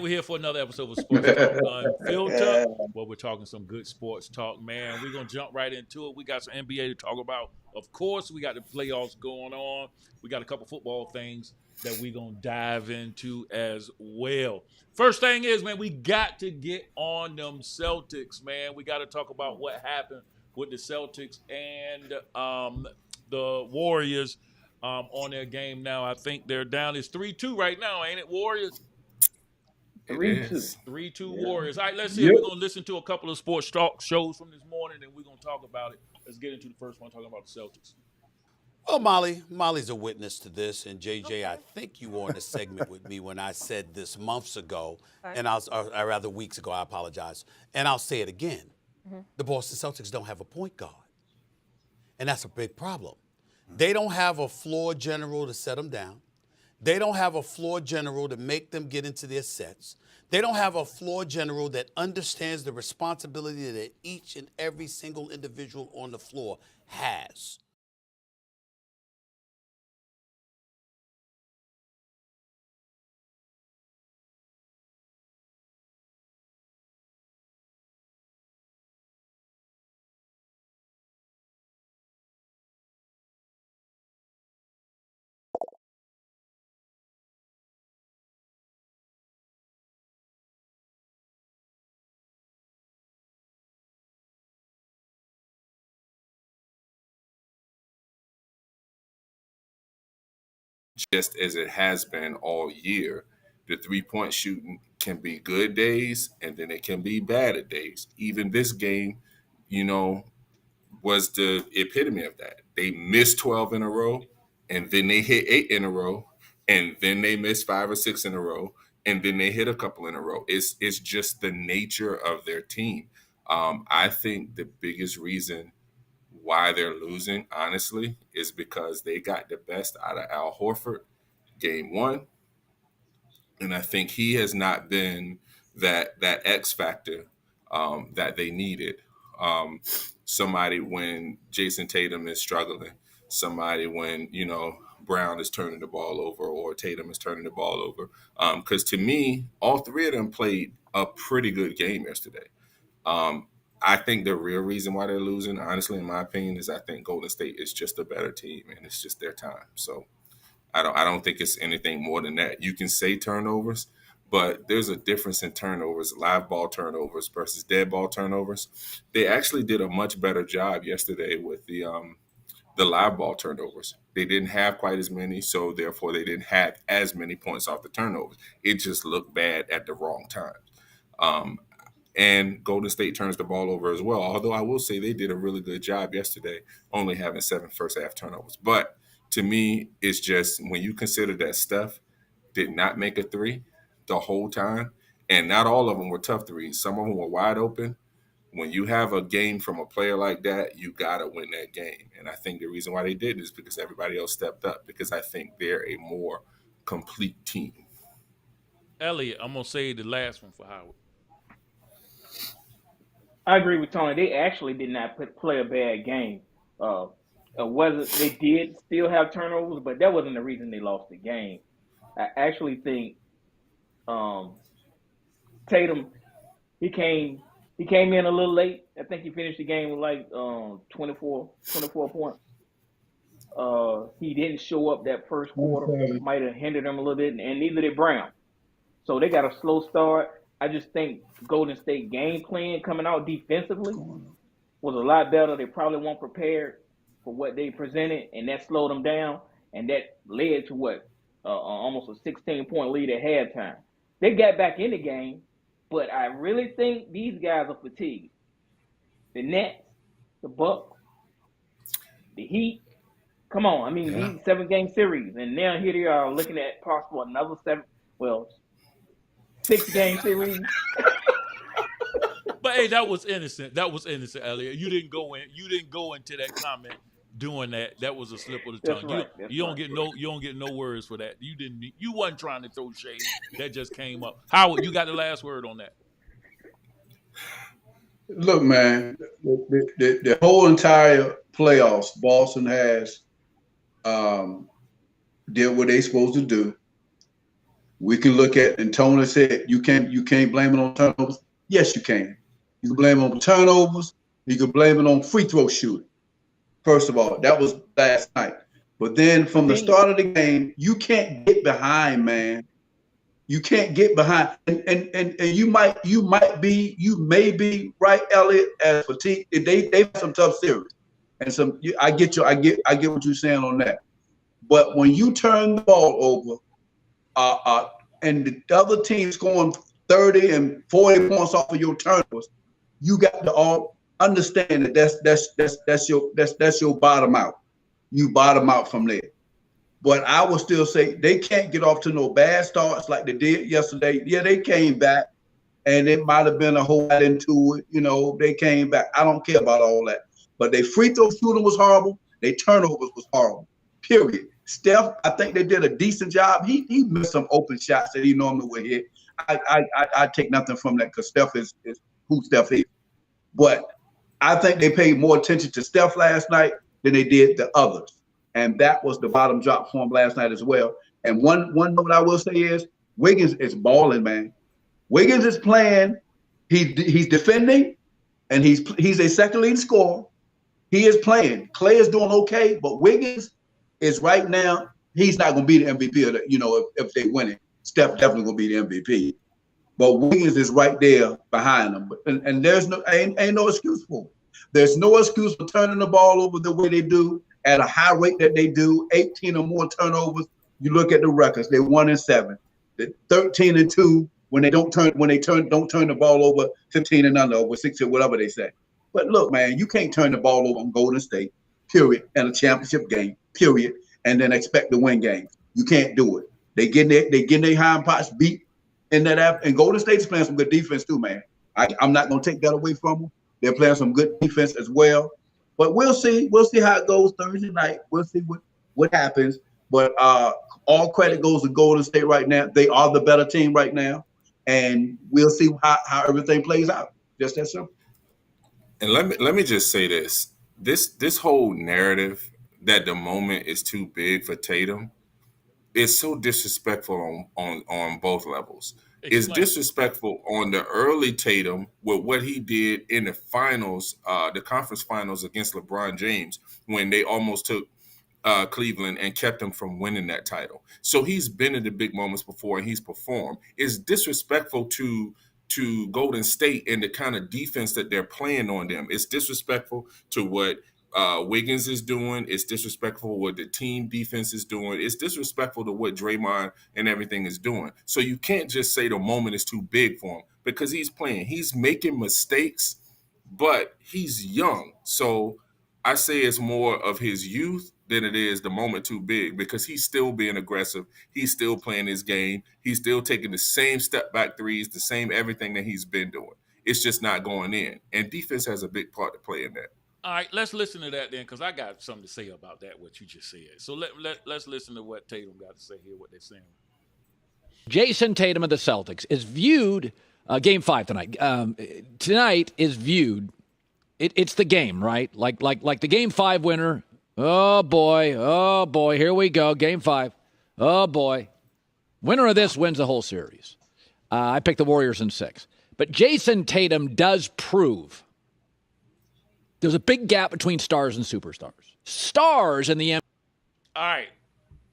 here for another episode of Sports Talk Unfiltered, where we're talking some good sports talk, man. We're going to jump right into it. We got some NBA to talk about. Of course, we got the playoffs going on. We got a couple football things that we're going to dive into as well. First thing is, man, we got to get on them Celtics, man. We got to talk about what happened with the Celtics and the Warriors on their game now. I think they're down. It's 3-2 right now, ain't it, Warriors? It 3-2. is. 3-2 Yeah. Warriors. All right, let's see. Yep. We're going to listen to a couple of sports talk shows from this morning, and we're going to talk about it. Let's get into the first one, talking about the Celtics. Well, Molly's a witness to this, and JJ, I think you were on a segment with me when I said this months ago, and or rather weeks ago. I apologize, and I'll say it again. The Boston Celtics don't have a point guard, and that's a big problem. They don't have a floor general to set them down. They don't have a floor general to make them get into their sets. They don't have a floor general that understands the responsibility that each and every single individual on the floor has. Just as it has been all year, the 3-point shooting can be good days and then it can be bad days. Even this game, you know, was the epitome of that. They missed 12 in a row, and then they hit 8 in a row, and then they missed 5 or 6 in a row, and then they hit a couple in a row. It's just the nature of their team. I think the biggest reason why they're losing, honestly, is because they got the best out of Al Horford game one. And I think he has not been that X factor that they needed. Somebody when Jason Tatum is struggling, somebody when Brown is turning the ball over or Tatum is turning the ball over. Because to me, all three of them played a pretty good game yesterday. I think the real reason why they're losing, honestly, in my opinion, is I think Golden State is just a better team and it's just their time. So I don't think it's anything more than that. You can say turnovers, but there's a difference in turnovers, live ball turnovers versus dead ball turnovers. They actually did a much better job yesterday with the live ball turnovers. They didn't have quite as many, so therefore they didn't have as many points off the turnovers. It just looked bad at the wrong time. And Golden State turns the ball over as well. Although I will say they did a really good job yesterday, only having 7 first half turnovers. But to me, it's just when you consider that Steph did not make a three the whole time, and not all of them were tough threes. Some of them were wide open. When you have a game from a player like that, you got to win that game. And I think the reason why they did is because everybody else stepped up, because I think they're a more complete team. Elliot, I'm going to say the last one for Howard. I agree with Tony. They actually did not play a bad game. Wasn't they did still have turnovers, but that wasn't the reason they lost the game. I actually think Tatum he came in a little late. I think he finished the game with like 24 points. He didn't show up that first quarter. Might have hindered him a little bit, and neither did Brown. So they got a slow start. I just think Golden State game plan coming out defensively was a lot better. They probably weren't prepared for what they presented, and that slowed them down, and that led to almost a 16-point lead at halftime. They got back in the game, but I really think these guys are fatigued. The Nets, the Bucks, the Heat. Come on, I mean, these 7-game series, and now here they are looking at possible another 6-game series. But hey, that was innocent. That was innocent, Elliot. You didn't go into that comment doing that. That was a slip of the tongue. You don't get no words for that. You wasn't trying to throw shade. That just came up. Howard, you got the last word on that. Look, man, the whole entire playoffs, Boston has did what they supposed to do. We can look at, and Tony said, you can't blame it on turnovers. Yes, you can. You can blame it on turnovers. You can blame it on free throw shooting. First of all, that was last night. But then from the start of the game, you can't get behind, man. You can't get behind, and you may be right, Elliot, as fatigue. They've had some tough series, and some. I get what you're saying on that. But when you turn the ball over, and the other team scoring 30 and 40 points off of your turnovers, you got to all understand that that's your bottom out. You bottom out from there. But I will still say they can't get off to no bad starts like they did yesterday. Yeah, they came back, and it might have been a whole lot into it. You know, they came back. I don't care about all that. But their free throw shooting was horrible. Their turnovers was horrible. Period. Steph, I think they did a decent job. He missed some open shots that he normally would hit. I take nothing from that because Steph is who Steph is. But I think they paid more attention to Steph last night than they did the others. And that was the bottom drop for him last night as well. And one note I will say is Wiggins is balling, man. Wiggins is playing. He's defending, and he's a second leading scorer. He is playing. Clay is doing okay, but Wiggins is right now. He's not going to be the MVP. If they win it, Steph definitely going to be the MVP. But Wiggins is right there behind him, and there's ain't no excuse for him. There's no excuse for turning the ball over the way they do. At a high rate that they do, 18 or more turnovers. You look at the records; they're 1-7, 13-2 when they don't turn the ball over, 15 and under, over 60, whatever they say. But look, man, you can't turn the ball over on Golden State, period, in a championship game, period, and then expect to win games. You can't do it. They getting their hind parts beat in that app, and Golden State's playing some good defense too, man. I'm not gonna take that away from them. They're playing some good defense as well. But we'll see. We'll see how it goes Thursday night. We'll see what happens. But all credit goes to Golden State right now. They are the better team right now, and we'll see how everything plays out. Just that simple. And let me just say this: this whole narrative that the moment is too big for Tatum is so disrespectful on both levels. It's disrespectful on the early Tatum with what he did in the finals, the conference finals against LeBron James, when they almost took Cleveland and kept him from winning that title. So he's been in the big moments before and he's performed. It's disrespectful to Golden State and the kind of defense that they're playing on them. It's disrespectful to what Wiggins is doing. It's disrespectful what the team defense is doing. It's disrespectful to what Draymond and everything is doing. So you can't just say the moment is too big for him because he's playing. He's making mistakes, but he's young. So I say it's more of his youth than it is the moment too big because he's still being aggressive. He's still playing his game. He's still taking the same step back threes, the same everything that he's been doing. It's just not going in. And defense has a big part to play in that. All right, let's listen to that then, because I got something to say about that, what you just said. So let's listen to what Tatum got to say here, what they're saying. Jason Tatum of the Celtics is viewed, Game 5 tonight. Tonight is viewed, it's the game, right? Like the Game 5 winner. Oh, boy, here we go, Game 5. Oh, boy. Winner of this wins the whole series. I picked the Warriors in 6. But Jason Tatum does prove there's a big gap between stars and superstars. Stars in the NBA. All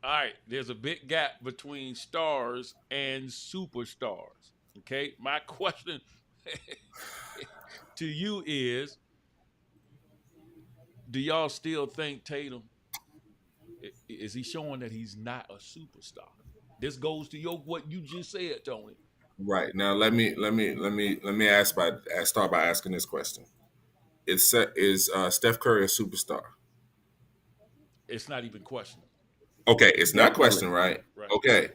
right. There's a big gap between stars and superstars. Okay? My question to you is, do y'all still think Tatum is he showing that he's not a superstar? This goes to what you just said, Tony. Right. Now let me start by asking this question. Is Steph Curry a superstar? It's not even questioned. Okay, it's not questioned, right? Okay.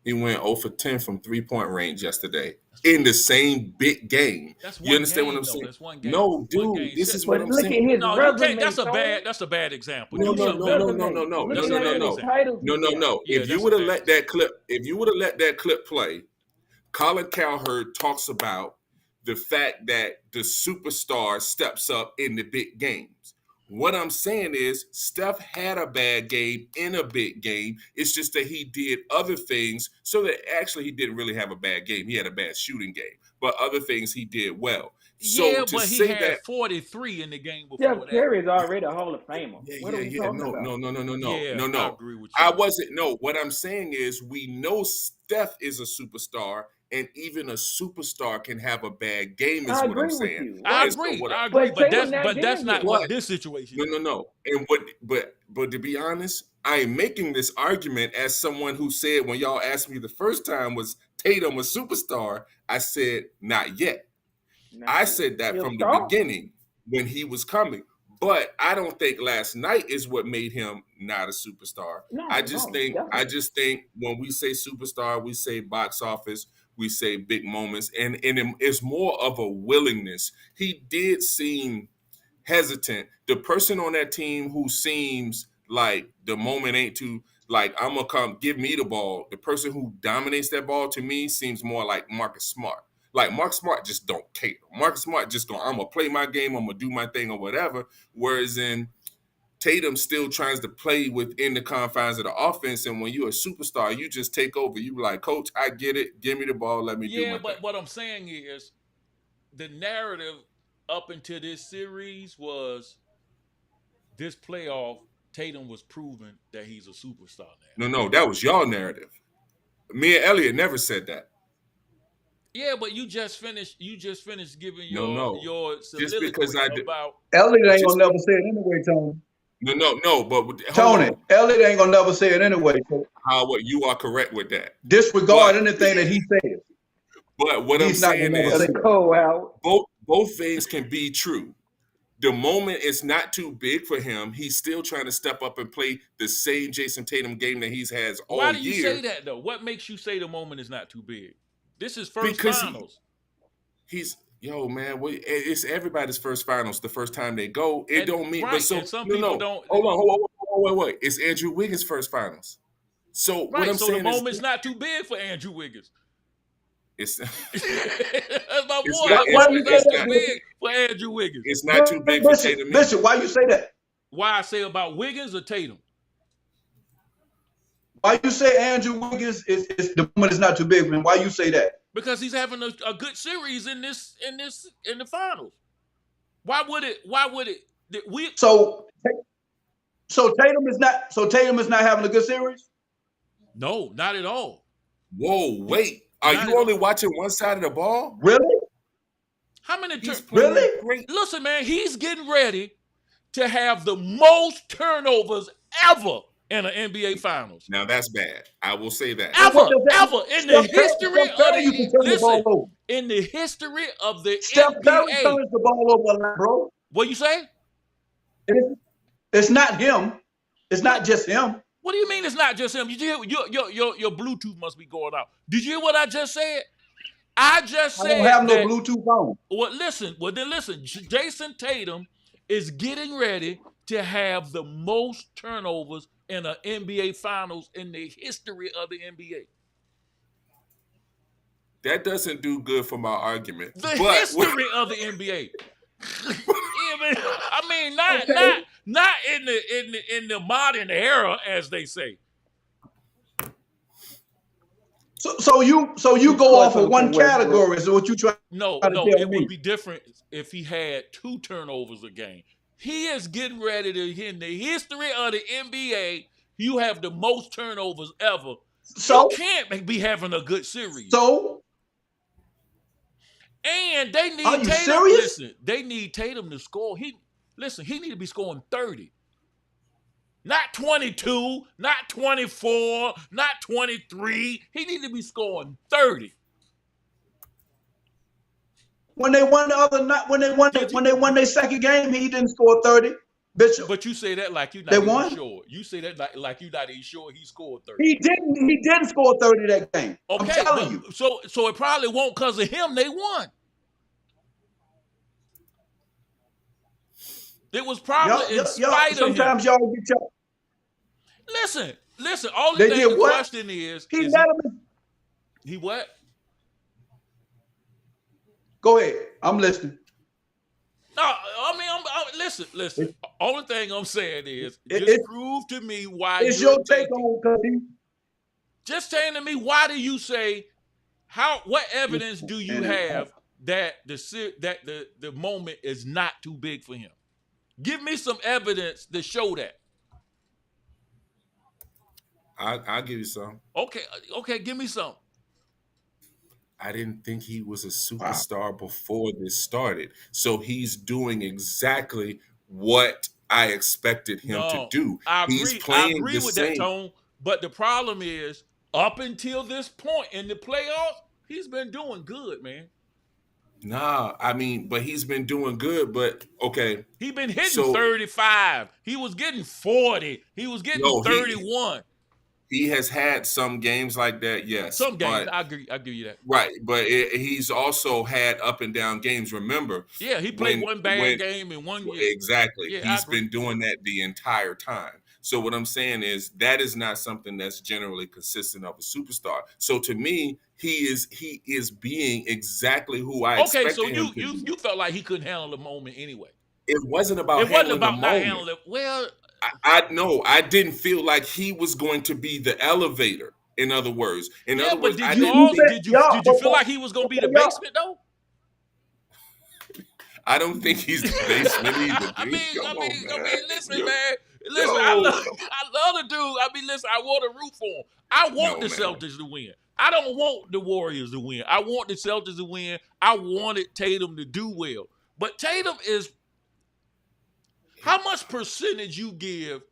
He went 0 for 10 from 3-point range yesterday in the same big game. You understand what I'm saying? That's one game. No, dude, this is what I'm saying. No, that's a bad example. No. If you would have let that clip play, Colin Cowherd talks about the fact that the superstar steps up in the big games. What I'm saying is Steph had a bad game in a big game. It's just that he did other things so that actually he didn't really have a bad game. He had a bad shooting game, but other things he did well. So Yeah, to but he say had that 43 in the game before Steph that. Curry is already a Hall of Famer. Yeah, What are we talking about? No. I agree with you. I wasn't. No, what I'm saying is we know Steph is a superstar, and even a superstar can have a bad game. Is I what I'm agree with saying. you. I And so agree. what I agree. But But Tatum not that's getting not it. what What? this situation is. No. And but to be honest, I am making this argument as someone who said when y'all asked me the first time was Tatum a superstar, I said not yet. I said that He'll from the start. beginning when he was coming. But I don't think last night is what made him not a superstar. No, I just definitely. think when we say superstar, we say box office, we say big moments, and it's more of a willingness. He did seem hesitant. The person on that team who seems like the moment ain't too like I'm gonna come give me the ball. The person who dominates that ball to me seems more like Marcus Smart. Like Marcus Smart just don't care. Marcus Smart just going, I'm gonna play my game, I'm gonna do my thing or whatever. Whereas in Tatum still tries to play within the confines of the offense, and when you're a superstar, you just take over. You like, Coach, I get it. Give me the ball. Let me do my Yeah, but thing. what I'm saying is the narrative up until this series was this playoff, Tatum was proving that he's a superstar now. No, that was y'all narrative. Me and Elliot never said that. Yeah, but you just finished giving No. your Just because soliloquy I did- about Elliot ain't Just- gonna never say it anyway, Tony. No, but hold Tony, on. Elliot ain't gonna never say it anyway. So Howard, you are correct with that. disregard But- anything that he says. But what He's I'm not saying gonna is say That's cold, Howard. both things can be true. The moment is not too big for him. He's still trying to step up and play the same Jason Tatum game that he's has all why do you year. say that though? What makes you say the moment is not too big? This is first Because finals. Man, it's everybody's first finals the first time they go. It And- don't mean, right, but so and some people don't- Hold on, wait. It's Andrew Wiggins' first finals. So what Right, I'm so the saying moment's is, not too big for Andrew Wiggins. it's That's my It's boy. not- The it's- moment's it's not not- too big for Andrew Wiggins. it's not too big for Tatum. either. Bishop, why you say that? Why I say about Wiggins or Tatum? Why you say Andrew Wiggins is the moment is not too big for him? Why you say that? Because he's having a good series in the finals. Why would it? We So Tatum is not having a good series? no, not at all. Whoa, wait. Are Not you at only watching one side of the ball? Really? How many? He's Tur- playing Really? great. Listen, man, he's getting ready to have the most turnovers ever in an NBA Finals. Now that's bad. I will say that. Ever, What does that ever mean? in the Steph Curry- history Steph Curry of used to turn the ball listen, over. in the history of the Steph Curry NBA. turns the ball over a lot, bro. What you say? It's not him. It's not just him. What do you mean it's not just him? You hear your Bluetooth must be going out. Did you hear what I just said? I just I said don't have no that- Bluetooth on. Well, then listen. Jason Tatum is getting ready to have the most turnovers in an NBA Finals in the history of the NBA. That doesn't do good for my argument. The But history of the NBA. I mean, Okay. not in the modern era, as they say. So you go off of one category. Is what you try? No, Try to tell it me. would be different if he had 2 turnovers a game. He is getting ready to, in the history of the NBA, you have the most turnovers ever. So You can't be having a good series. so And they need Are you Tatum. serious? Listen, they need Tatum to score. He need to be scoring 30. Not 22, not 24, not 23. He need to be scoring 30. when they won the other night, when they won their second game, he didn't score 30. Bishop, But you say that like you're not They even won? sure. You say that like you're not even sure he scored 30. he didn't score 30 that game. I'm Okay, telling you. so it probably won't because of him. They won. It was probably in spite of him. Sometimes y'all get y'all. Listen. All They the did what? question is He let him. he what? Go ahead. I'm listening. No, I mean, listen. Listen. Only thing I'm saying is prove to me why It's you're your take thinking. on Cody. Just saying to me, why do you say what evidence do you have that the moment is not too big for him? Give me some evidence to show that. I'll give you some. Okay, give me some. I didn't think he was a superstar before this started. So he's doing exactly what I expected him to do. I He's agree. playing I agree with that, Tone. But the problem is, up until this point in the playoffs, he's been doing good, man. Nah, I mean, but he's been doing good. But okay, He been hitting 35. He was getting 40. He was getting 31. He has had some games like that, yes. Some games, I agree. I give you that. Right, but he's also had up and down games. Remember? Yeah, he played one bad game in 1 year. Exactly. Yeah, he's been doing that the entire time. So what I'm saying is that is not something that's generally consistent of a superstar. So to me, he is being exactly who I expected him to be. Okay, so you felt like he couldn't handle the moment anyway. It wasn't about handling the moment. Not handling it. Well, I didn't feel like he was going to be the elevator. In other words, did you feel like he was going to be the basement though? I don't think he's the basement either. I mean, listen, man. Listen, I love the dude. I mean, listen, I want to root for him. I want the Celtics to win. I don't want the Warriors to win. I want the Celtics to win. I wanted Tatum to do well. But Tatum is, how much percentage you give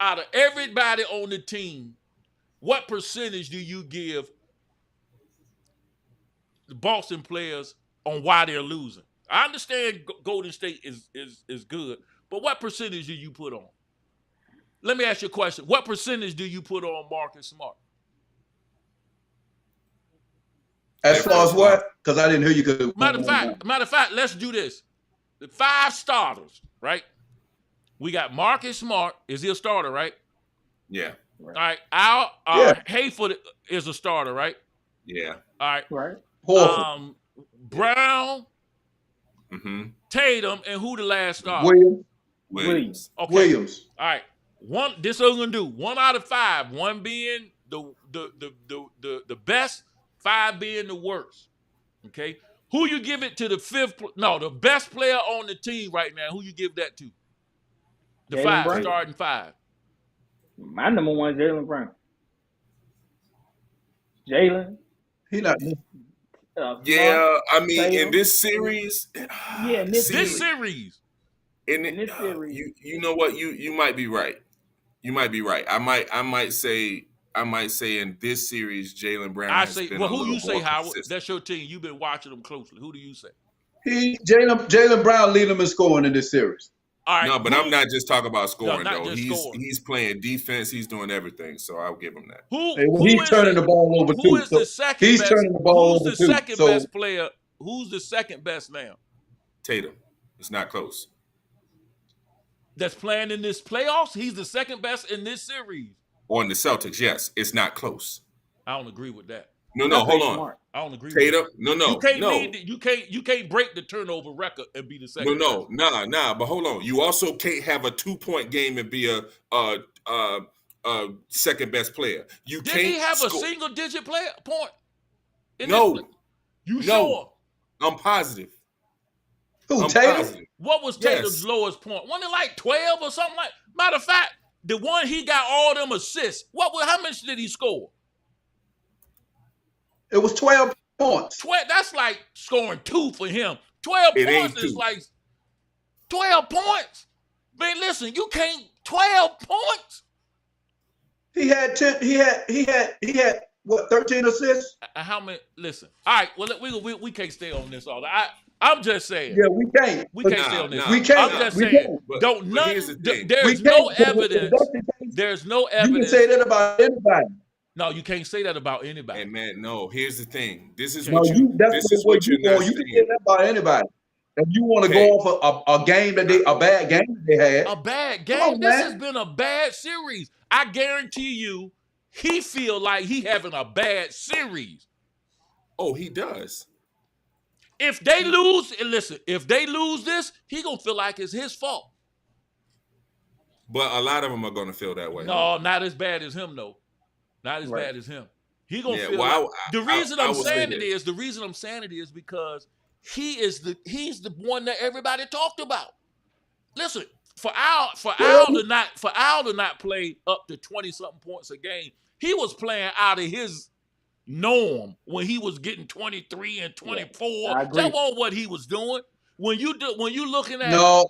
out of everybody on the team? What percentage do you give the Boston players on why they're losing? I understand Golden State is good, but what percentage do you put on? Let me ask you a question. What percentage do you put on Marcus Smart? As far as what? Because I didn't hear you good. Matter of fact, let's do this. The 5 starters, right? We got Marcus Smart. Is he a starter, right? Yeah. All right. Al Hayford is a starter, right? Yeah. All right. Right. Brown, Tatum, and who the last starter? Williams. Okay. Williams. All right. This is what I'm gonna do. 1 out of 5. 1 being the best, 5 being the worst. Okay. Who you give it to the best player on the team right now? Who you give that to? The Jaylen Brown. starting 5. My number 1 is Jaylen Brown. Jaylen. He not. Yeah, I mean, Tatum. In this series. Yeah, in this series. In this series. You know what? You might be right. You might be right. I might say in this series, Jaylen Brown. Who you say, Howard? That's your team. You've been watching them closely. Who do you say? Jaylen Brown leading them in scoring in this series. All right, no, but I'm not just talking about scoring though. He's playing defense. He's doing everything. So I'll give him that. He's turning the ball over too. Who is the second? He's turning the ball over too. Who's the second best player? Who's the second best now? Tatum. It's not close. That's playing in this playoffs. He's the second best in this series. On the Celtics, yes, it's not close. I don't agree with that. No, hold on. I don't agree. Tatum, with that. You can't break the turnover record and be the second. Nah. But hold on. You also can't have a 2-point game and be a second best player. Did he have a single digit point? No. You sure? I'm positive. Who, Tatum? What was Tatum's lowest point? Wasn't it like 12 or something like? Matter of fact, the one he got all them assists. How much did he score? It was 12 points. 12. That's like scoring 2 for him. 12 points is like 12 points. Man, listen, you can't 12 points. He had 10. He had what? 13 assists. How many? Listen. All right. Well, we can't stay on this all. I'm just saying. Yeah, we can't. We can't stay on this. We can't. I'm just saying. There's no evidence. There's no evidence. You can say that about anybody. No, you can't say that about anybody. And man, no. Here's the thing. This is what you're not saying. You can say that about anybody. If you want to go off a game that a bad game that they had. A bad game. This has been a bad series. I guarantee you, he feel like he having a bad series. Oh, he does. If they lose, and listen, if they lose this, he gonna feel like it's his fault. But a lot of them are going to feel that way. No, not as bad as him, though. Not as Right. bad as him. He gonna Yeah, feel well, like, the reason I I'm will say saying this. the reason I'm saying it is because he's the one that everybody talked about. Listen, for Al to not play up to 20-something points a game, he was playing out of his norm when he was getting 23 and 24. I agree. That wasn't what he was doing. When you looking at No,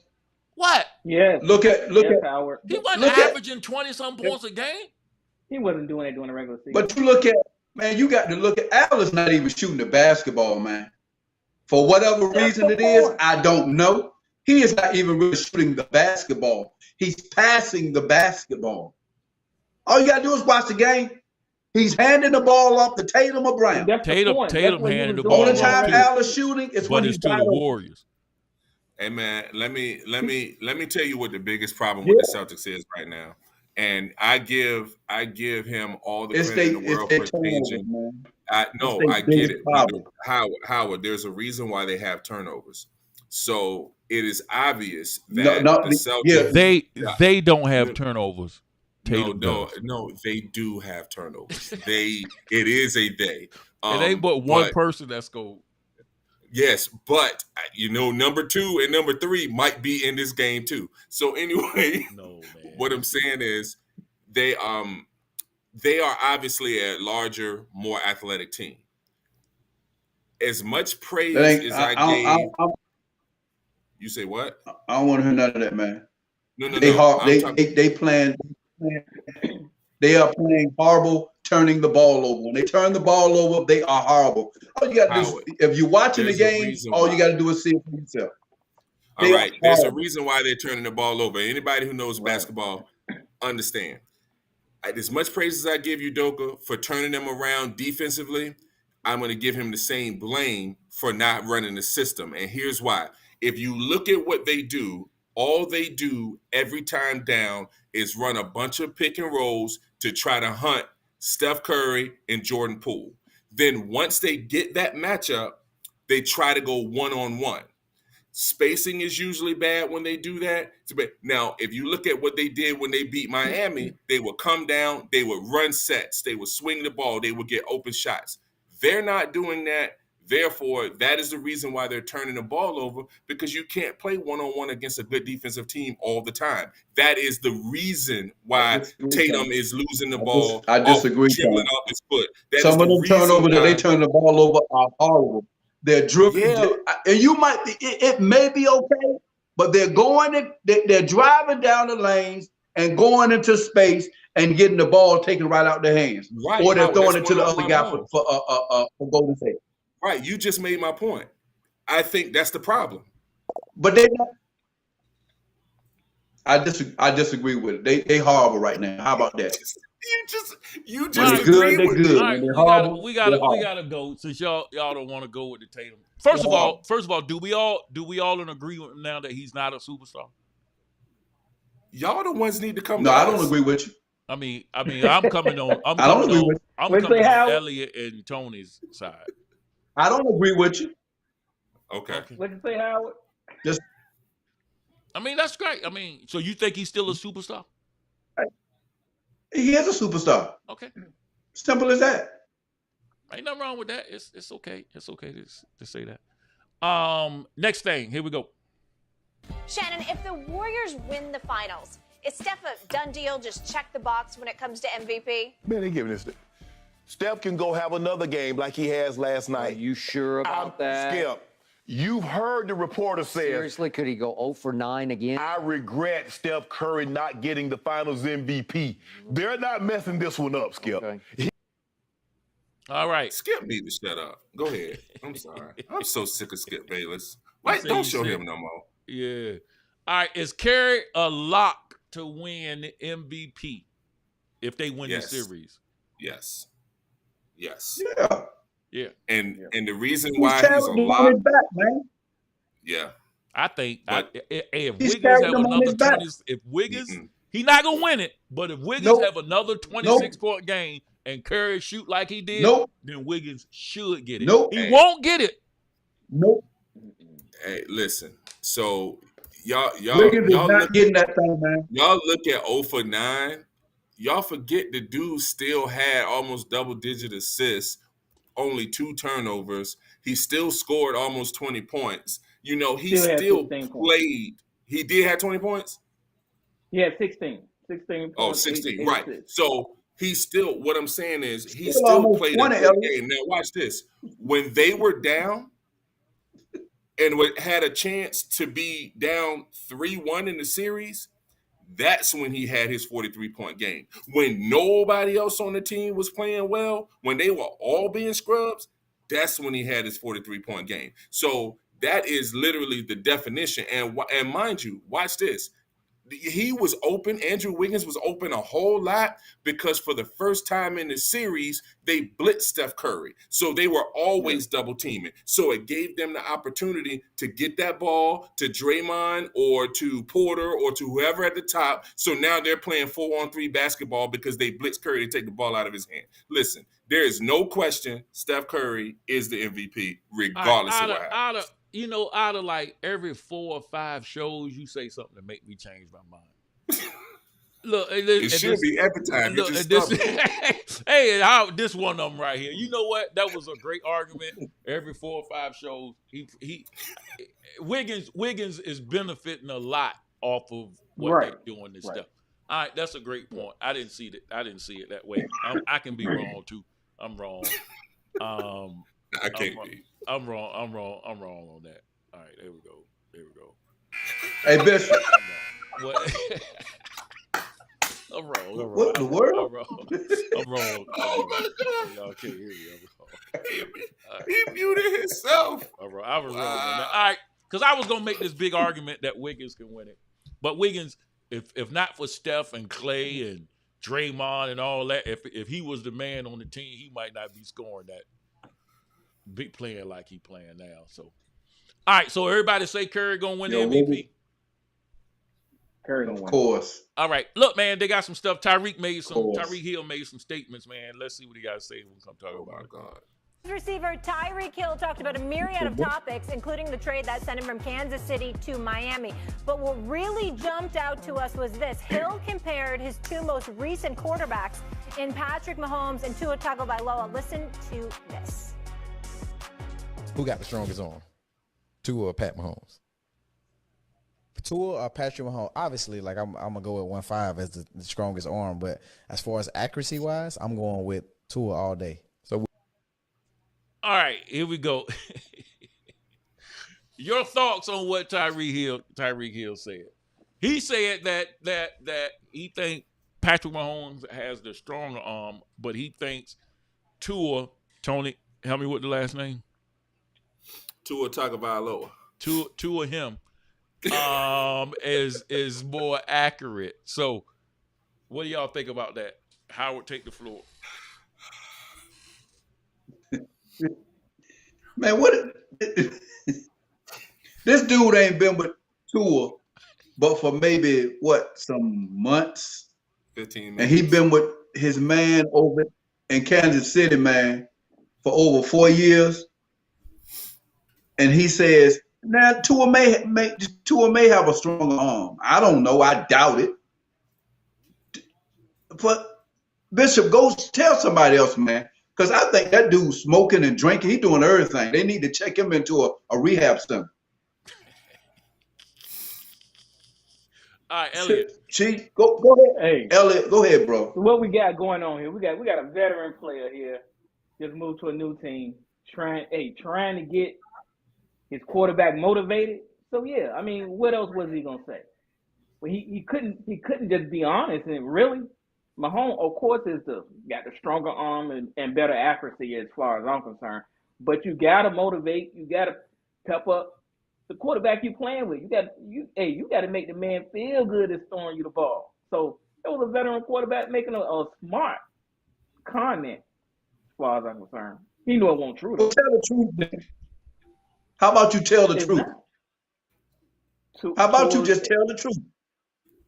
what? Yes. look at Howard. He wasn't Look at- averaging 20-something points a game. He wasn't doing it during the regular season. but you look at, man, you got to look at Al is not even shooting the basketball, man. For whatever That's reason the it is, point. I don't know. He is not even really shooting the basketball. He's passing the basketball. All you gotta do is watch the game. He's handing the ball off to Tatum or Brown. That's the Tatum point. That's handed what he the was ball doing. Only off time too. Al is shooting is when But he's it's to the Warriors. Hey man, let me tell you what the biggest problem with the Celtics is right now. And I give him all the It's credit they in the world it's for their changing. turnovers, man. I their get biggest it. problem. Howard, there's a reason why they have turnovers. So it is obvious that No, the Celtics yeah. They don't have turnovers. no, Tatum does. they do have turnovers. It is a day. It ain't but one person that's go. Yes, but number 2 and number 3 might be in this game too. So anyway, No, man. what I'm saying is they are obviously a larger, more athletic team. As much praise as I gave, you say what? I don't want to hear none of that, man. No. They hard. I'm talking- They are playing horrible, turning the ball over. When they turn the ball over, they are horrible. All you got to do Howard, is, if you're watching the there's a game, reason all why. you got to do is see it for yourself. All They right, are there's a horrible. reason why they're turning the ball over. Anybody who knows Right. basketball understand. As much praise as I give you, Doka, for turning them around defensively, I'm going to give him the same blame for not running the system. And here's why. If you look at what they do, all they do every time down is run a bunch of pick and rolls to try to hunt Steph Curry and Jordan Poole. Then once they get that matchup, they try to go one-on-one. Spacing is usually bad when they do that. Now, if you look at what they did when they beat Miami, they would come down, they would run sets, they would swing the ball, they would get open shots. They're not doing that. Therefore, that is the reason why they're turning the ball over, because you can't play one-on-one against a good defensive team all the time. That is the reason why Tatum is losing the ball. I disagree, dribbling Tom. off his foot. That Some is of the them reason turnovers that why- they turn the ball over are horrible. They're dribbling, Yeah. and you might be. It may be okay, but they're they're driving down the lanes and going into space and getting the ball taken right out their hands, Right, or they're Howard, throwing that's it to the one of other my guy points. for Golden State. Right, you just made my point. I think that's the problem. But they not. I disagree with it. They horrible right now. How about that? You When just they're good, agree they're with good. me. All right, When they're we gotta horrible, we they're gotta horrible. go since y'all don't want to go with the Tatum. First of all, do we all in agreement now that he's not a superstar? Y'all the ones need to come. No, to I don't us. agree with you. I mean, I'm coming on. I'm I don't coming agree on. with- I'm What'd you coming say, on Howard? Elliot and Tony's side. I don't agree with you. Okay. What'd you say, Howard? I mean, that's great. I mean, so you think he's still a superstar? He is a superstar. Okay, Simple as that. ain't nothing wrong with that. It's okay. It's okay to say that. Next thing, here we go. Shannon, if the Warriors win the finals, is Steph a done deal? Just check the box when it comes to MVP? Man, they giving this. Steph can go have another game like he has last Are night. you sure about that? Skip, you've heard the reporter say, Seriously, could he go 0 for 9 again? I regret Steph Curry not getting the finals MVP. They're not messing this one up, Skip. Okay. All right. Skip need to shut up. Go ahead. I'm sorry. I'm so sick of Skip Bayless. Why say don't you show sick. him no more? Yeah. All right. Is Curry a lock to win the MVP if they win Yes. the series? Yes. Yes. Yeah. Yeah. And the reason He's why he's a carrying them lock. on his back, man. Yeah. I think But- if He's Wiggins carrying have them on another his back. 20, if Wiggins, Mm-mm. he's not gonna win it. But if Wiggins Nope. have another 26-point game and Curry shoot like he did, Nope. then Wiggins should get it. Nope. He won't get it. Nope. Hey, listen. So y'all Wiggins is not look getting that thing, man. y'all look at 0 for 9. Y'all forget the dude still had almost double-digit assists, only 2 turnovers. He still scored almost 20 points. You know, he still played. He did have 20 points? He had 16. 16 Oh, points. 16, 8 right. assists. So he still, what I'm saying is, he Still still almost played a 20, good Elliot. game. Now, watch this. When they were down and had a chance to be down 3-1 in the series, that's when he had his 43-point game. When nobody else on the team was playing well, when they were all being scrubs, that's when he had his 43-point game. So that is literally the definition. And mind you, watch this. He was open. Andrew Wiggins was open a whole lot because for the first time in the series, they blitzed Steph Curry. So they were always double teaming. So it gave them the opportunity to get that ball to Draymond or to Porter or to whoever at the top. So now they're playing 4-on-3 basketball because they blitz Curry to take the ball out of his hand. Listen, there is no question Steph Curry is the MVP regardless of what happens. Out of like every 4 or 5 shows, you say something to make me change my mind. Look, it should be every time. Look, this one of them right here. You know what? That was a great argument. Every 4 or 5 shows, Wiggins is benefiting a lot off of what they're doing this stuff. All right, that's a great point. I didn't see it that way. I can be wrong too. I'm wrong. I can't be. I'm wrong on that. All right, there we go. Hey, Bishop. What? I'm wrong. What in the world? I'm wrong. Y'all can't hear me. He muted himself. I was wrong on that. All right, because I was gonna make this big argument that Wiggins can win it, but Wiggins, if not for Steph and Clay and Draymond and all that, if he was the man on the team, he might not be scoring that. Big playing like he playing now. So, all right. So everybody say Curry gonna win the MVP. Curry gonna win. Of course. All right. Look, man, they got some stuff. Tyreek Hill made some statements, man. Let's see what he got to say when we come talk about it. God. Receiver Tyreek Hill talked about a myriad of topics, including the trade that sent him from Kansas City to Miami. But what really jumped out to us was this. Hill compared his 2 most recent quarterbacks in Patrick Mahomes and Tua Tagovailoa. Listen to this. Who got the strongest arm? Tua or Pat Mahomes? Tua or Patrick Mahomes? Obviously, like I'm gonna go with 1.5 as the strongest arm, but as far as accuracy wise, I'm going with Tua all day. So, all right, here we go. Your thoughts on what Tyreek Hill said? He said that he thinks Patrick Mahomes has the stronger arm, but he thinks Tua. Tony, help me with the last name. Tua Tagovailoa. Tua him is more accurate. So, what do y'all think about that? Howard, take the floor. Man, this dude ain't been with Tua, but for maybe some months. 15 minutes. And he been with his man over in Kansas City, man, for over 4 years. And he says, now Tua may have a stronger arm. I don't know. I doubt it. But Bishop, go tell somebody else, man. Because I think that dude's smoking and drinking. He's doing everything. They need to check him into a rehab center. All right, Elliot. Chief, go ahead. Hey, Elliot, go ahead, bro. So what we got going on here? We got a veteran player here. Just moved to a new team, trying to get his quarterback motivated. So yeah, I mean, what else was he gonna say? Well, he couldn't just be honest. And really, Mahomes, of course, got the stronger arm and better accuracy as far as I'm concerned. But you gotta motivate. You gotta pep up the quarterback you playing with. You got to make the man feel good as throwing you the ball. So it was a veteran quarterback making a smart comment as far as I'm concerned. He knew it wasn't true though. Well, tell the truth. How about you tell the truth? How about you just tell the truth?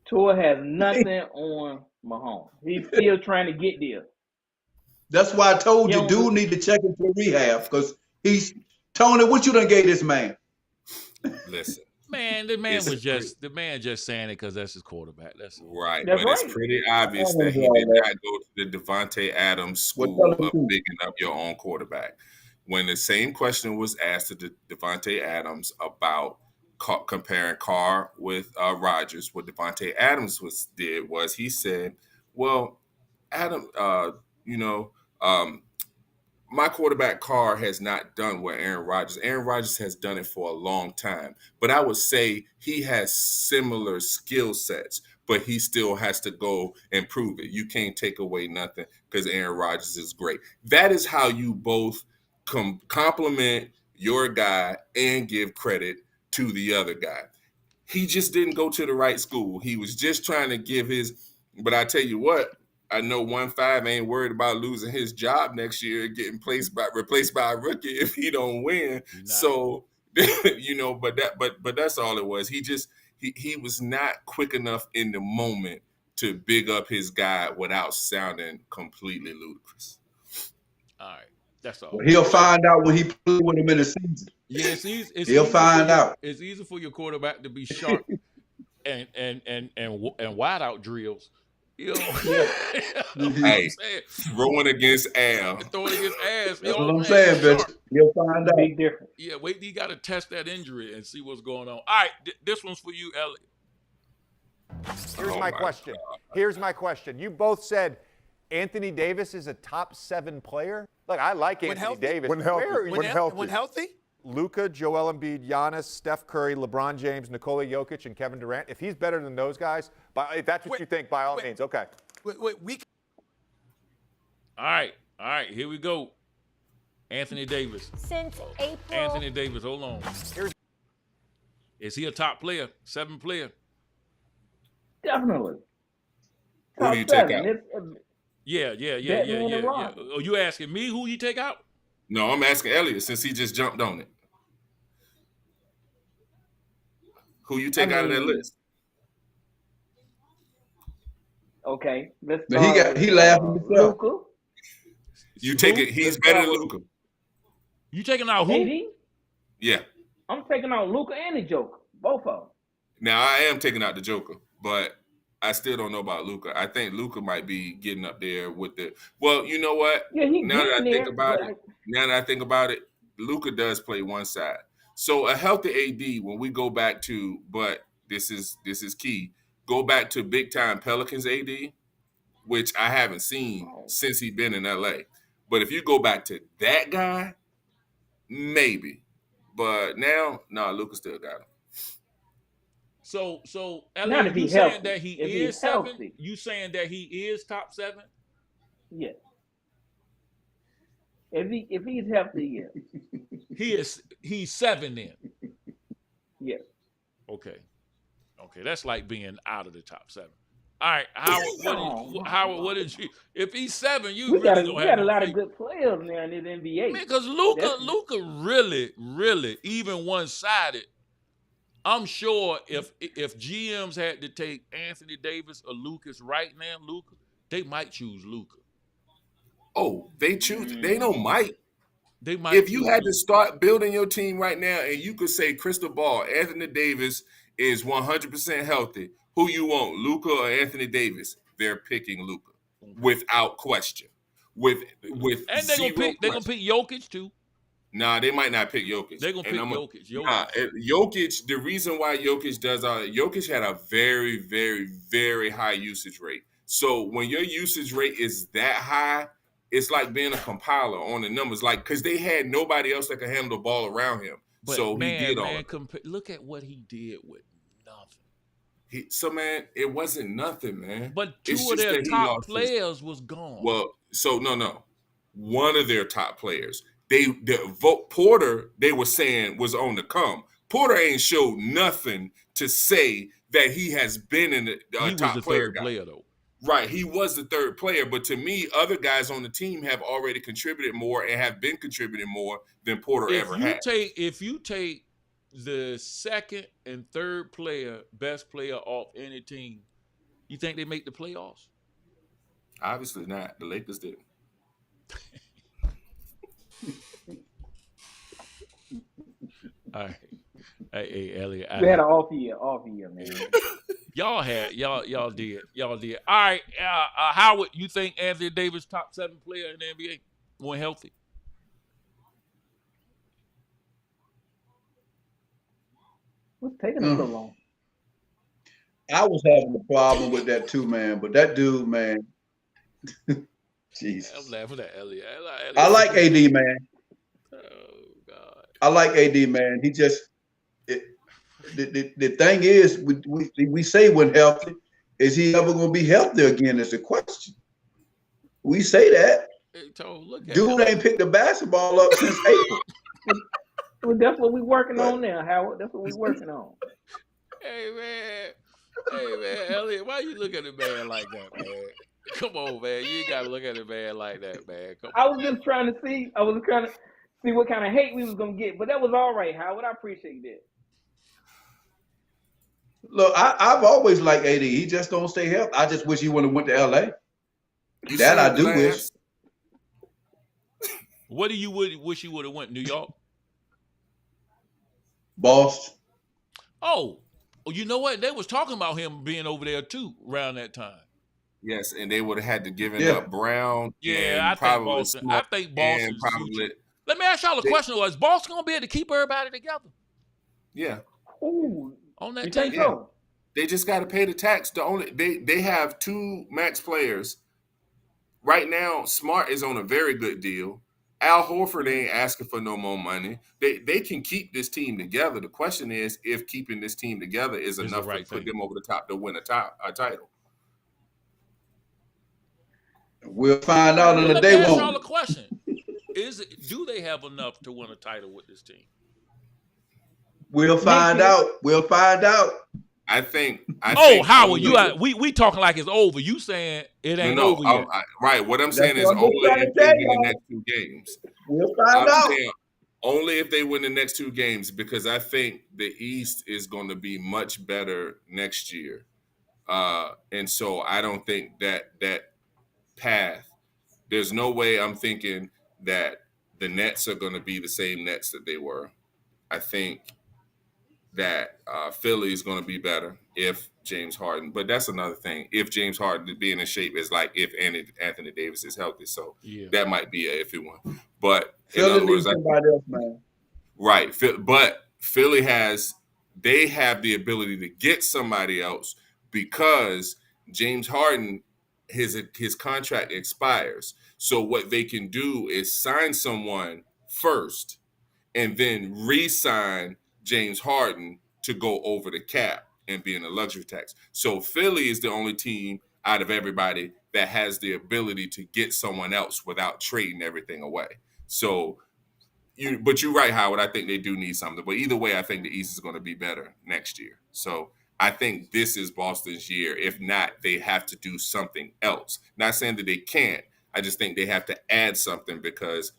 Tua has nothing on Mahomes. He's still trying to get there. That's why I told you, dude need to check into rehab because he's Tony, what you done gave this man? Listen. Man, the man just saying it because that's his quarterback. That's right. That's but right. it's pretty obvious that he did not go to the Devontae Adams school of picking up your own quarterback. When the same question was asked to Devontae Adams about comparing Carr with Rodgers, what Devontae Adams did was he said, "Well, Adam, my quarterback Carr has not done what Aaron Rodgers. Aaron Rodgers has done it for a long time, but I would say he has similar skill sets, but he still has to go and prove it. You can't take away nothing because Aaron Rodgers is great. That is how you both compliment your guy and give credit to the other guy. He just didn't go to the right school. He was just trying to give his, but I tell you what, I know 1-5 ain't worried about losing his job next year, getting replaced by a rookie if he don't win. So, but that's all it was. He was not quick enough in the moment to big up his guy without sounding completely ludicrous. All right, that's all. Well, he'll find out when he play with him in the season. Yeah, he'll find out. It's easy for your quarterback to be sharp and wide out drills. You know, hey, throwing against Al. Throwing against ass. That's what I'm saying, bitch. You'll find out. Big difference. Yeah, wait, you got to test that injury and see what's going on. All right, this one's for you, Elliot. Here's my question. Here's my question. You both said Anthony Davis is a top 7 player. Look, I like Anthony Davis. When healthy. Luka, Joel Embiid, Giannis, Steph Curry, LeBron James, Nikola Jokic, and Kevin Durant. If he's better than those guys, if that's what you think, by all means, okay. All right, here we go. Anthony Davis. Since April. Anthony Davis, hold on. Is he a top player, 7 player? Definitely. Who do you take out? Yeah. Oh, you asking me who you take out? No, I'm asking Elliot since he just jumped on it. Who you take out of that list? Okay, let's. He laughing himself. Luka. You take it. He's better than Luka. You taking out who? AD? Yeah. I'm taking out Luka and the Joker, both of them. Now I am taking out the Joker, but I still don't know about Luka. I think Luka might be getting up there with the. Well, you know what? Yeah, now that I think about it, Luka does play one side. So a healthy AD, when we go back to, but this is key. Go back to big time Pelicans AD, which I haven't seen since he's been in LA. But if you go back to that guy, maybe. But now, Luka still got him. So Elliot, you saying that he is 7? You saying that he is top 7? Yeah. If he's healthy, yeah. He's 7 then. Yes. Okay, that's like being out of the top 7. All right, Howard, what did you? If he's 7, you we really don't have. We got a lot of good players now in the NBA. Man, because Luka really, even one-sided. I'm sure if GMs had to take Anthony Davis or Lucas right now, they might choose Luka. Oh, they choose. They don't might. They might. If you had to start building your team right now, and you could say crystal ball, Anthony Davis is 100% healthy. Who you want, Luka or Anthony Davis? They're picking Luka without question. With and they're gonna pick Jokic too. Nah, they might not pick Jokic. They're gonna pick Jokic. Jokic. The reason why Jokic does all that, Jokic had a very, very, very high usage rate. So when your usage rate is that high, it's like being a compiler on the numbers, like because they had nobody else that could handle the ball around him. But so he did all. Look at what he did with nothing. It wasn't nothing, man. But two of their top players was gone. Well, so no, one of their top players. Porter, they were saying was on the come. Porter ain't showed nothing to say that he has been in the top player. Player though. Right, he was the third player, but to me, other guys on the team have already contributed more and have been contributing more than Porter ever had. If you take the second and third best player off any team, you think they make the playoffs? Obviously not. The Lakers did. All right. Hey, Elliot. We had an off year, man. Y'all did. All right, Howard, you think Anthony Davis top 7 player in the NBA when healthy? What's taking him so long? I was having a problem with that too, man. But that dude, man, Jesus. I'm laughing at Elliot. I like AD, man. Oh God. I like AD, man. He just the thing is, we say when healthy, is he ever going to be healthy again? Is the question. We say that. Hey, Toe, look at Dude ain't picked the basketball up since April. Well, that's what we're working on now, Howard. That's what we're working on. Hey man, Elliot, why you look at the man like that, man? Come on, man. You ain't gotta look at the man like that, man. Come on. I was just trying to see. I was trying to see what kind of hate we was gonna get, but that was all right, Howard. I appreciate that. Look, I've always liked AD. He just don't stay healthy. I just wish he would have went to LA. That I do wish. What do you wish you would have went? New York? Boston. Oh, you know what? They was talking about him being over there too around that time. Yes, and they would have had to give up Brown. Yeah, I think Boston. I think Boston. Let me ask y'all a question: is Boston gonna be able to keep everybody together? Yeah. Ooh, on that team. Yeah. They just got to pay the tax. They have 2 max players right now. Smart is on a very good deal. Al Horford ain't asking for no more money. They can keep this team together. The question is if keeping this team together is enough to put them over the top to win a title. We'll find out in the day. Let me ask y'all a question: do they have enough to win a title with this team? We'll find out. We'll find out. I think Howard, we talking like it's over. You saying it ain't over yet? Right. What I'm saying is only if they win the next 2 games. We'll find out. Only if they win the next 2 games, because I think the East is going to be much better next year, and so I don't think that path. There's no way I'm thinking that the Nets are going to be the same Nets that they were. I think that Philly is going to be better if James Harden, but that's another thing. If James Harden being in shape is like if Anthony Davis is healthy, so that might be a iffy one. But Philly needs somebody else, man. Right, but Philly they have the ability to get somebody else because James Harden, his contract expires. So what they can do is sign someone first and then re-sign James Harden to go over the cap and be in a luxury tax. So Philly is the only team out of everybody that has the ability to get someone else without trading everything away. So, but you're right, Howard. I think they do need something. But either way, I think the East is going to be better next year. So I think this is Boston's year. If not, they have to do something else. Not saying that they can't. I just think they have to add something because,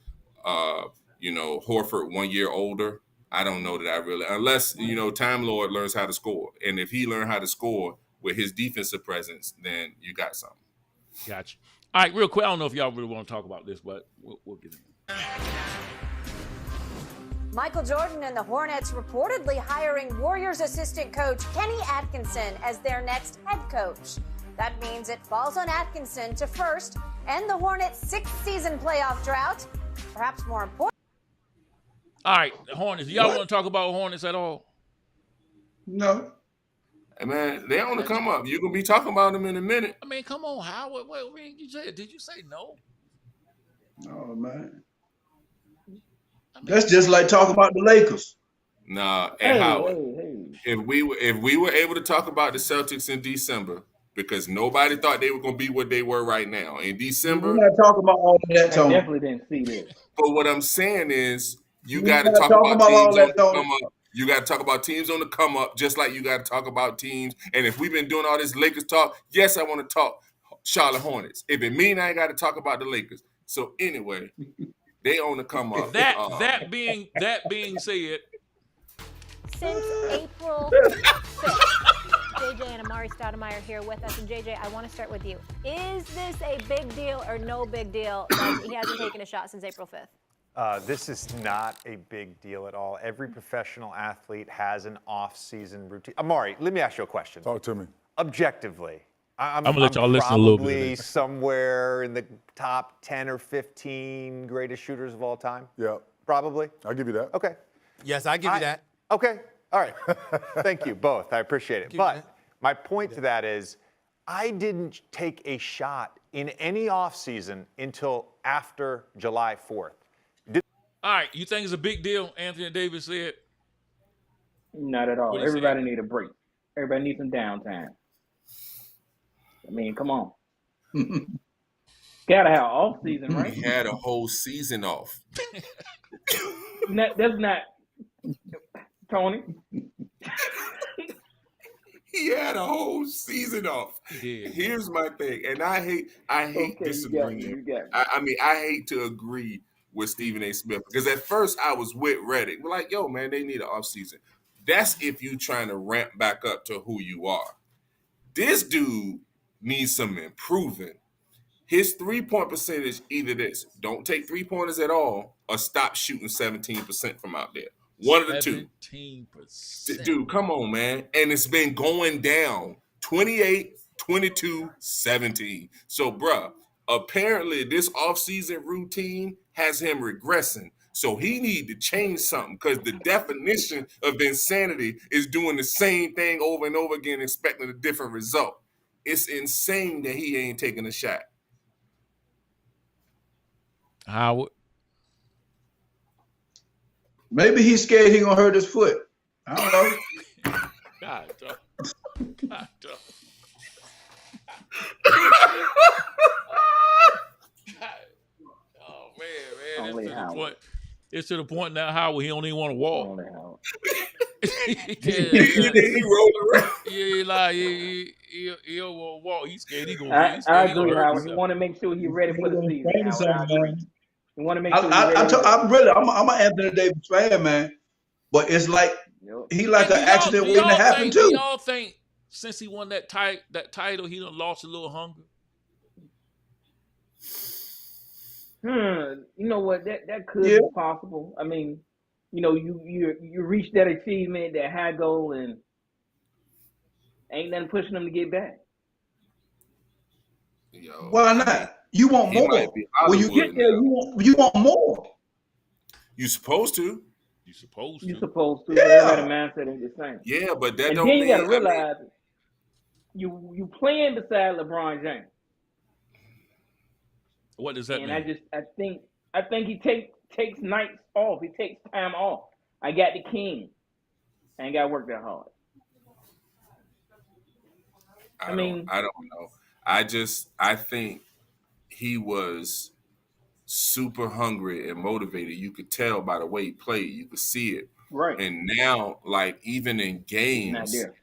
Horford 1 year older. I don't know that I really, unless, Time Lord learns how to score. And if he learned how to score with his defensive presence, then you got something. Gotcha. All right, real quick. I don't know if y'all really want to talk about this, but we'll get in. Michael Jordan and the Hornets reportedly hiring Warriors assistant coach Kenny Atkinson as their next head coach. That means it falls on Atkinson to first end the Hornets' 6th-season playoff drought. Perhaps more important. All right, Hornets. Y'all want to talk about Hornets at all? No. Hey, man, they on the come up. You're going to be talking about them in a minute. I mean, come on, Howard. What did you say no? Oh, man. That's just like talking about the Lakers. Nah, and Howard, if we were able to talk about the Celtics in December, because nobody thought they were going to be what they were right now. In December. We're not talking about all of that, Tony. I definitely didn't see this. But what I'm saying is you got to talk about teams on the come up. You got to talk about teams on the come up, just like you got to talk about teams. And if we've been doing all this Lakers talk, yes, I want to talk Charlotte Hornets. If it mean I ain't got to talk about the Lakers. So anyway, they on the come up. That being said, since April 5th. JJ and Amari Stoudemire here with us. And JJ, I want to start with you. Is this a big deal or no big deal that he hasn't taken a shot since April 5th? This is not a big deal at all. Every professional athlete has an off-season routine. Amari, let me ask you a question. Talk to me. Objectively, I'm gonna let y'all listen a little bit. Probably somewhere in the top 10 or 15 greatest shooters of all time. Yeah. Probably. I'll give you that. Okay. Yes, I give you that. Okay. All right. Thank you both. I appreciate it. But my point to that is, I didn't take a shot in any offseason until after July 4th. All right, you think it's a big deal? Anthony Davis said. Not at all. What do you Everybody say? need a break. Everybody needs some downtime. I mean, come on. Gotta have off season, right? He had a whole season off. That's not Tony. He had a whole season off. Yeah. Here's my thing, and I hate Okay, disagreeing. you got me. I mean, I hate to agree with Stephen A. Smith because at first I was with Reddick. We're like, yo, man, they need an offseason. That's if you trying to ramp back up to who you are. This dude needs some improving. His 3-point percentage, either this, don't take 3-pointers at all, or stop shooting 17% from out there. One of the two. 17%. Dude, come on, man. And it's been going down 28, 22, 17. So, bruh, apparently this offseason routine has him regressing. So he need to change something because the definition of insanity is doing the same thing over and over again, expecting a different result. It's insane that he ain't taking a shot. Howard. Maybe he's scared he gonna hurt his foot. I don't know. God, dog. God, dog. Oh man, Only it's to the Howard. point. It's to the point now, Howard, he don't even want to walk. Only Howard. He rolled around. Yeah, like he don't want to walk. He's scared. He gonna. I he's scared he agree, gonna hurt Howard. You himself. want to make sure he's ready for the season. Howard. I agree. You want to make sure he's I'm an Anthony Davis fan, man. But it's like he like Hey, an accident waiting to happen Do too. y'all think since he won that title, he done lost a little hunger? You know what? That could be possible. I mean, you know, you reach that achievement, that high goal, and ain't nothing pushing them to get back. Yo, Why not? You want he more. might be When you Hollywood get there, you want more. You supposed to. You supposed to. You're supposed to. Yeah. Everybody's mindset ain't the same. Yeah, but that And don't then you mean. got to realize you playing beside LeBron James. What does that And mean? I think he takes nights off. He takes time off. I got the king. I ain't got to work that hard. I don't know. I think he was super hungry and motivated. You could tell by the way he played. You could see it. Right. And now, like even in Not games, there.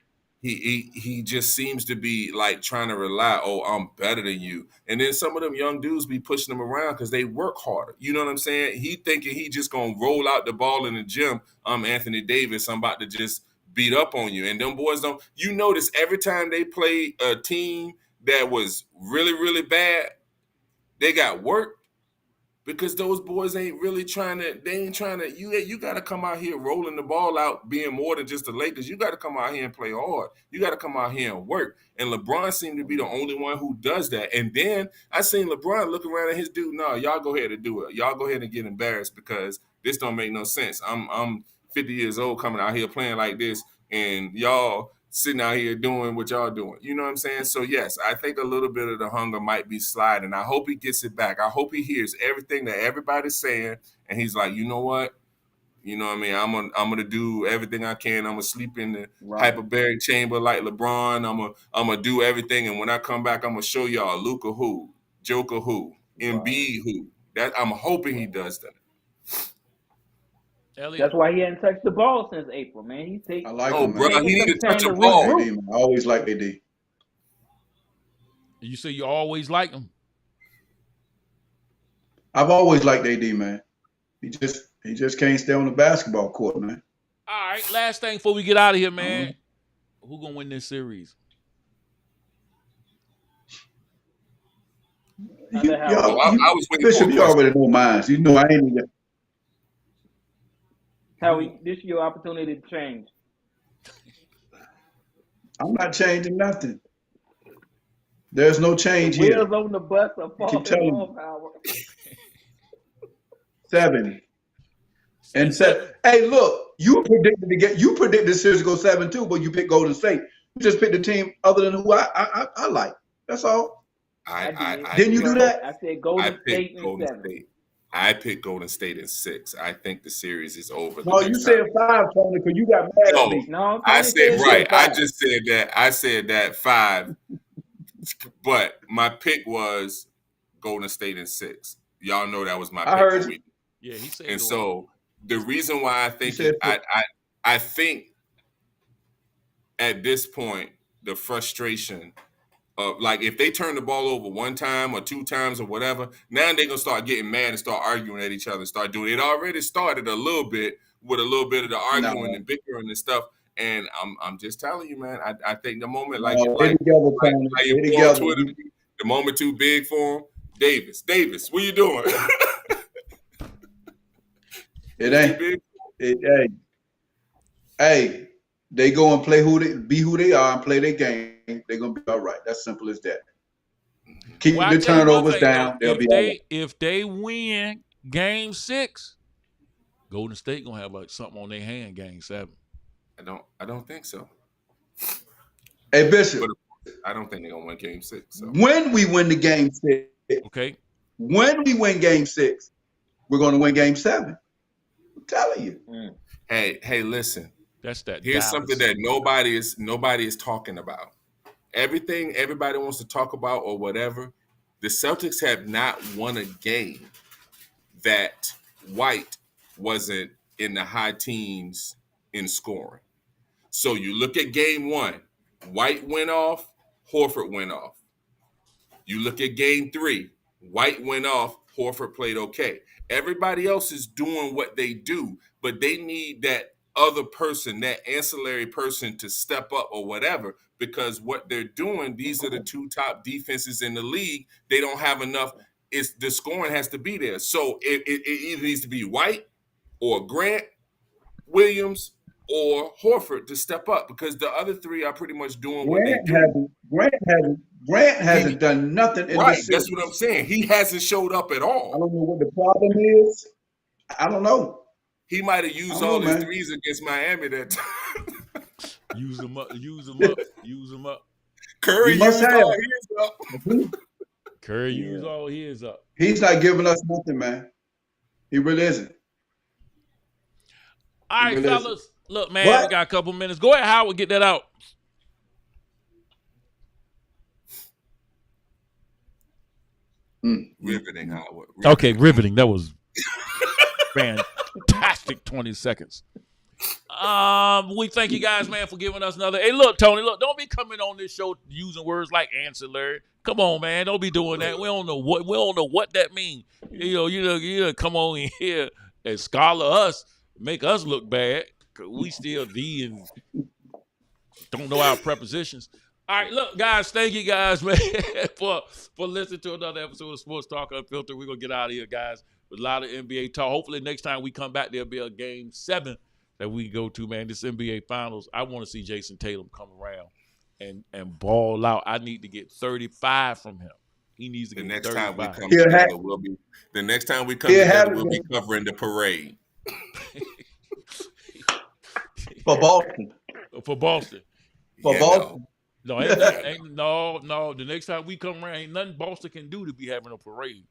he just seems to be like trying to rely. Oh, I'm better than you. And then some of them young dudes be pushing him around because they work harder. You know what I'm saying? He thinking he just gonna roll out the ball in the gym. I'm Anthony Davis. I'm about to just beat up on you. And them boys don't. You notice every time they play a team that was really, really bad, they got worked because those boys ain't really trying to. They ain't trying to. You got to come out here rolling the ball out, being more than just the Lakers. You got to come out here and play hard. You got to come out here and work. And LeBron seemed to be the only one who does that. And then I seen LeBron look around at his dude. No, y'all go ahead and do it. Y'all go ahead and get embarrassed because this don't make no sense. I'm 50 years old coming out here playing like this, and y'all sitting out here doing what y'all doing. You know what I'm saying? So, yes, I think a little bit of the hunger might be sliding. I hope he gets it back. I hope he hears everything that everybody's saying, and he's like, you know what? You know what I mean? I'm gonna do everything I can. I'm gonna sleep in the hyperbaric chamber like LeBron. I'm gonna do everything, and when I come back, I'm gonna show y'all Luka who, Joker who, Embiid who. That I'm hoping he does that. Elliot. That's why he hadn't touched the ball since April, man. I like Oh, him, bro, man. he need to touch a I ball. like AD, man. I always like AD. You say you always like him. I've always liked AD, man. He just can't stay on the basketball court, man. All right, last thing before we get out of here, man. Who gonna win this series? I was waiting for a you already know mine. You know I ain't even. Howie, this is your opportunity to change. I'm not changing nothing. There's no change The here. wheels on the bus are Keep telling falling off, Howard. 7 and 7. Hey, look, you predicted the series to go 7-2, but you picked Golden State. You just picked a team other than who I like. That's all. Didn't you do that? I said Golden State in 7. I picked Golden State in 6. I think the series is over. No, you said 5, Tony, because you got mad at me. No, I said right. 5. I just said that. I said that 5. But my pick was Golden State in 6. Y'all know that was my pick. I heard you. Yeah, he said. And so the reason why I think I think at this point the frustration of, like, if they turn the ball over 1 time or 2 times or whatever, now they're gonna start getting mad and start arguing at each other and start doing it. It already started a little bit with a little bit of the arguing and bickering and stuff. And I'm just telling you, man, I think the moment the moment too big for him. Davis, what you doing? It ain't. Hey, they go and play who they are and play their game. They're gonna be all right. That's simple as that. Keep the turnovers down. They'll be all right. If they win Game 6, Golden State gonna have like something on their hand. Game 7. I don't think so. Hey, Bishop. But I don't think they're gonna win Game 6. So. When we win the Game 6, okay. When we win Game 6, we're gonna win Game 7. I'm telling you. Hey, listen. That's that. Here's Dallas. something that nobody is talking about. Everything everybody wants to talk about or whatever, the Celtics have not won a game that White wasn't in the high teens in scoring. So you look at Game 1, White went off, Horford went off. You look at Game 3, White went off, Horford played okay. Everybody else is doing what they do, but they need that other person, that ancillary person, to step up or whatever, because what they're doing, these are the 2 top defenses in the league. They don't have enough. The scoring has to be there. So it either needs to be White or Grant, Williams, or Horford to step up, because the other 3 are pretty much doing what they do. Grant hasn't done nothing in this series. That's what I'm saying. He hasn't showed up at all. I don't know what the problem is. I don't know. He might have used all his threes against Miami that time. Use them up. Curry used all his up. Curry used all his up. He's not giving us nothing, man. He really isn't. All right, fellas. Look, man, we got a couple minutes. Go ahead, Howard, get that out. Riveting, Howard. Okay, riveting. That was fantastic 20 seconds. We thank you guys, man, for giving us another. Hey, look, Tony, don't be coming on this show using words like ancillary. Come on, man, don't be doing that. We don't know what that means. You know, come on in here and scholar us, make us look bad. We still D and don't know our prepositions. All right, look, guys, thank you guys, man, for listening to another episode of Sports Talk Unfiltered. We're going to get out of here, guys, with a lot of NBA talk. Hopefully next time we come back, there'll be a Game 7 that we go to, man. This NBA Finals, I want to see Jason Tatum come around and ball out. I need to get 35 from him. He needs to get 35. The next time we come together, we'll be covering the parade. For Boston. No, no. The next time we come around, ain't nothing Boston can do to be having a parade.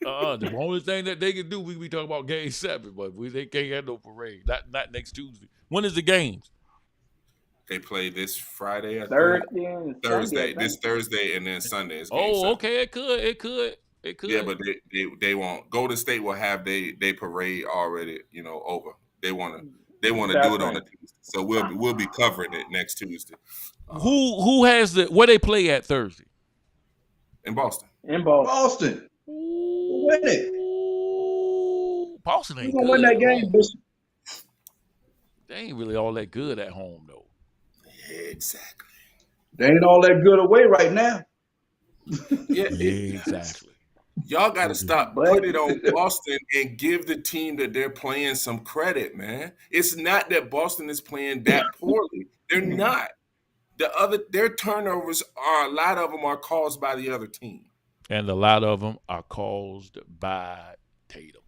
The only thing that they can do, we talk about Game 7, but they can't have no parade. Not next Tuesday. When is the games? They play this Friday. Thursday. This Thursday, and then Sunday is Game 7. Okay. It could. Yeah, but they won't. Golden State will have they parade already, over. They want to do it on a Tuesday, so we'll be covering it next Tuesday. Who has where they play at Thursday? In Boston. Boston. Win it. Boston ain't gonna good. Win that game, Bishop. They ain't really all that good at home, though. Exactly. They ain't all that good away right now. Yeah, exactly. Y'all got to stop, But- put it on Boston and give the team that they're playing some credit, man. It's not that Boston is playing that poorly. They're not. Their turnovers a lot of them are caused by the other team. And a lot of them are caused by Tatum.